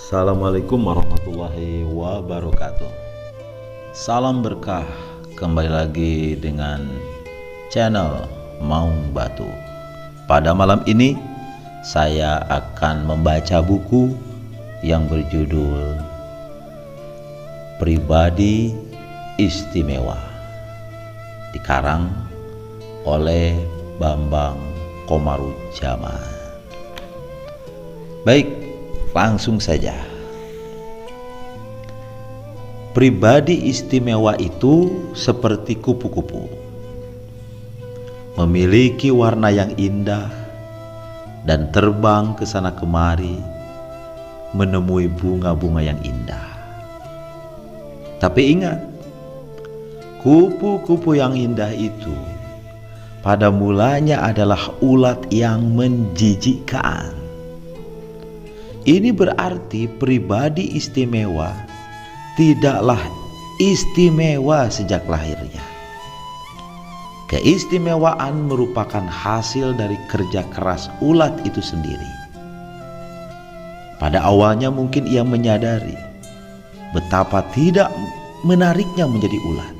Assalamualaikum warahmatullahi wabarakatuh. Salam berkah. Kembali lagi dengan channel Maung Batu. Pada malam ini saya akan membaca buku yang berjudul Pribadi Istimewa, dikarang oleh Bambang Komarudjaman. Baik, langsung saja. Pribadi istimewa itu seperti kupu-kupu, memiliki warna yang indah dan terbang ke sana kemari menemui bunga-bunga yang indah. Tapi ingat, kupu-kupu yang indah itu pada mulanya adalah ulat yang menjijikkan. Ini berarti pribadi istimewa tidaklah istimewa sejak lahirnya. Keistimewaan merupakan hasil dari kerja keras ulat itu sendiri. Pada awalnya mungkin ia menyadari betapa tidak menariknya menjadi ulat.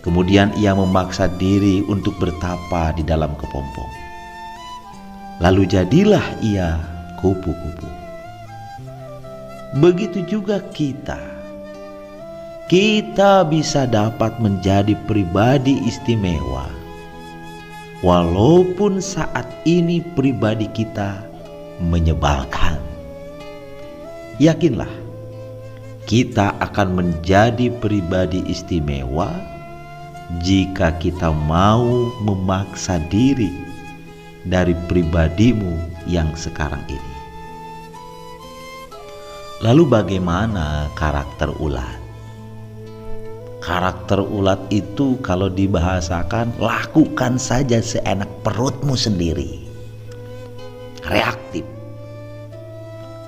Kemudian ia memaksa diri untuk bertapa di dalam kepompong. Lalu jadilah ia kupu-kupu. Begitu juga kita bisa dapat menjadi pribadi istimewa walaupun saat ini pribadi kita menyebalkan. Yakinlah, kita akan menjadi pribadi istimewa jika kita mau memaksa diri dari pribadimu yang sekarang ini. Lalu bagaimana karakter ulat? Karakter ulat itu kalau dibahasakan, lakukan saja seenak perutmu sendiri. Reaktif.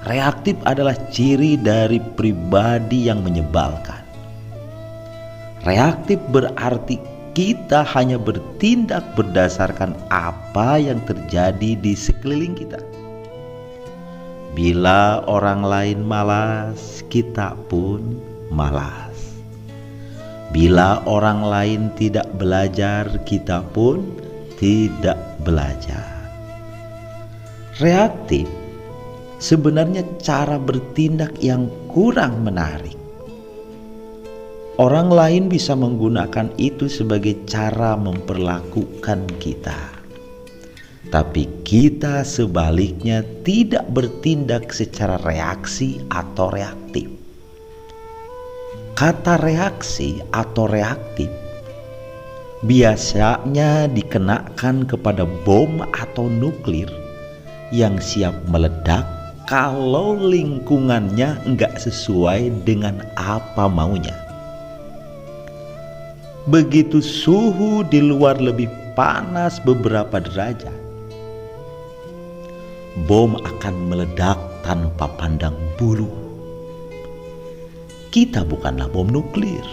Reaktif adalah ciri dari pribadi yang menyebalkan. Reaktif berarti kita hanya bertindak berdasarkan apa yang terjadi di sekeliling kita. Bila orang lain malas, kita pun malas. Bila orang lain tidak belajar, kita pun tidak belajar. Reaktif sebenarnya cara bertindak yang kurang menarik. Orang lain bisa menggunakan itu sebagai cara memperlakukan kita. Tapi kita sebaliknya tidak bertindak secara reaksi atau reaktif. Kata reaksi atau reaktif biasanya dikenakan kepada bom atau nuklir yang siap meledak kalau lingkungannya enggak sesuai dengan apa maunya. Begitu suhu di luar lebih panas beberapa derajat, bom akan meledak tanpa pandang bulu. Kita bukanlah bom nuklir.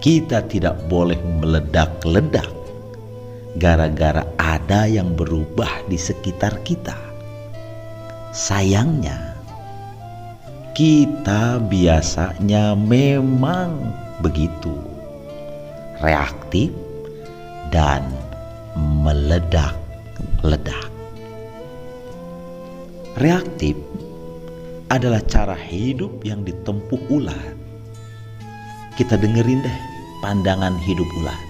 Kita tidak boleh meledak-ledak gara-gara ada yang berubah di sekitar kita. Sayangnya, kita biasanya memang begitu, reaktif dan meledak-ledak. Reaktif adalah cara hidup yang ditempuh ulat. Kita dengerin deh pandangan hidup ulat.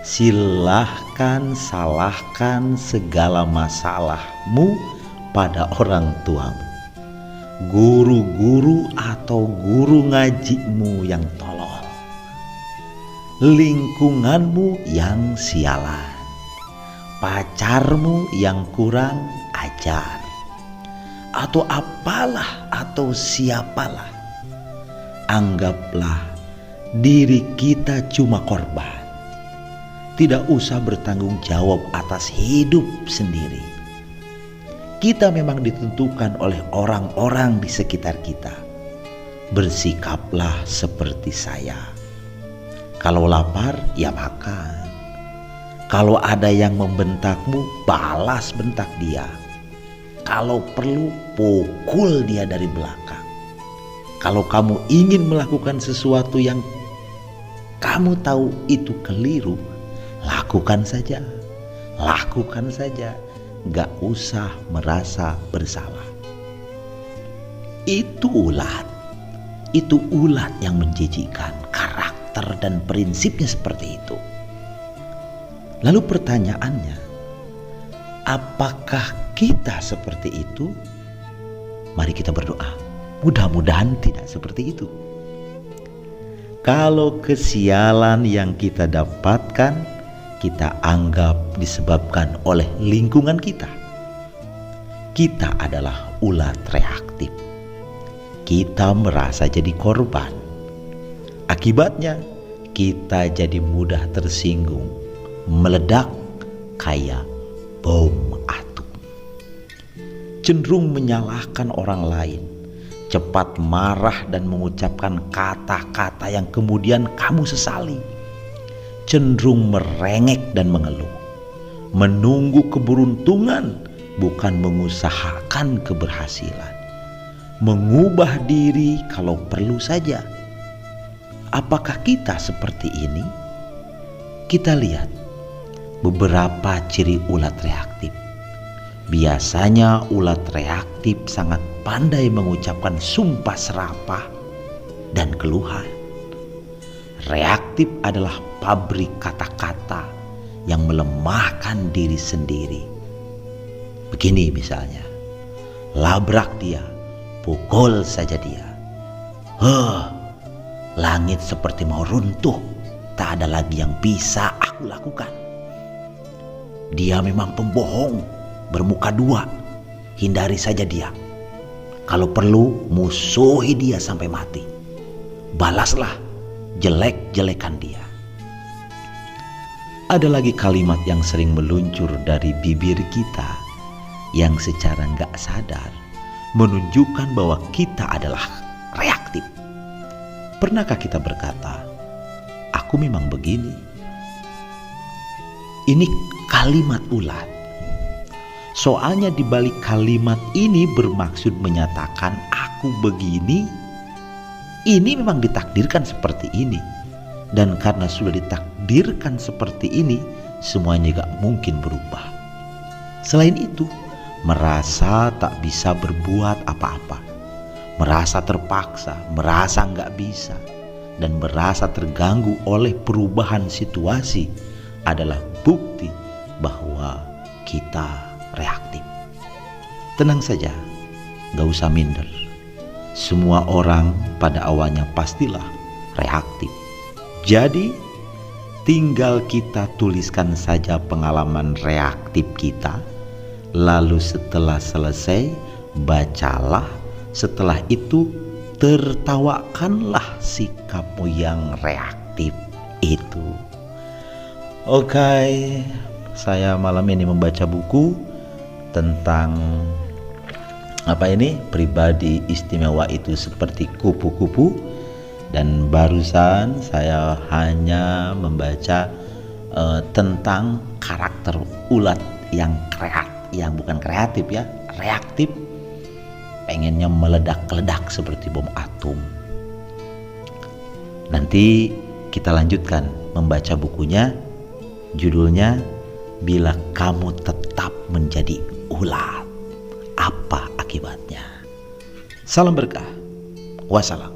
Silahkan salahkan segala masalahmu pada orang tuamu, guru-guru atau guru ngajimu yang tolol, lingkunganmu yang sialan, pacarmu yang kurang ajar, atau apalah atau siapalah. Anggaplah diri kita cuma korban. Tidak usah bertanggung jawab atas hidup sendiri. Kita memang ditentukan oleh orang-orang di sekitar kita. Bersikaplah seperti saya. Kalau lapar, ya makan. Kalau ada yang membentakmu, balas bentak dia. Kalau perlu pukul dia dari belakang. Kalau kamu ingin melakukan sesuatu yang kamu tahu itu keliru, lakukan saja. Lakukan saja. Gak usah merasa bersalah. Itu ulat. Itu ulat yang menjijikkan. Karakter dan prinsipnya seperti itu. Lalu pertanyaannya, apakah kita seperti itu? Mari kita berdoa. Mudah-mudahan tidak seperti itu. Kalau kesialan yang kita dapatkan, kita anggap disebabkan oleh lingkungan kita. Kita adalah ulat reaktif. Kita merasa jadi korban. Akibatnya, kita jadi mudah tersinggung, meledak kayak bom atom. Cenderung menyalahkan orang lain, cepat marah dan mengucapkan kata-kata yang kemudian kamu sesali. Cenderung merengek dan mengeluh, menunggu keberuntungan bukan mengusahakan keberhasilan, mengubah diri kalau perlu saja. Apakah kita seperti ini? Kita lihat beberapa ciri ulat reaktif. Biasanya ulat reaktif sangat pandai mengucapkan sumpah serapah dan keluhan. Reaktif adalah pabrik kata-kata yang melemahkan diri sendiri. Begini misalnya, labrak dia, pukul saja dia. Langit seperti mau runtuh, tak ada lagi yang bisa aku lakukan. Dia memang pembohong, bermuka dua, hindari saja dia. Kalau perlu, musuhi dia sampai mati. Balaslah jelek-jelekan dia. Ada lagi kalimat yang sering meluncur dari bibir kita yang secara gak sadar menunjukkan bahwa kita adalah reaktif. Pernahkah kita berkata, aku memang begini? Ini kalimat ulat. Soalnya di balik kalimat ini bermaksud menyatakan aku begini. Ini memang ditakdirkan seperti ini. Dan karena sudah ditakdirkan seperti ini, semuanya gak mungkin berubah. Selain itu, merasa tak bisa berbuat apa-apa, merasa terpaksa, merasa gak bisa, dan merasa terganggu oleh perubahan situasi adalah bukti bahwa kita reaktif. Tenang saja, gak usah minder. Semua orang pada awalnya pastilah reaktif. Jadi tinggal kita tuliskan saja pengalaman reaktif kita. Lalu setelah selesai, bacalah. Setelah itu tertawakanlah sikapmu yang reaktif itu. Oke, saya malam ini membaca buku tentang pribadi istimewa itu seperti kupu-kupu, dan barusan saya hanya membaca tentang karakter ulat yang bukan kreatif ya, reaktif, pengennya meledak-ledak seperti bom atom. Nanti kita lanjutkan membaca bukunya, judulnya Bila Kamu Tetap Menjadi Ulat, Apa Akibatnya. Salam berkah. Wassalam.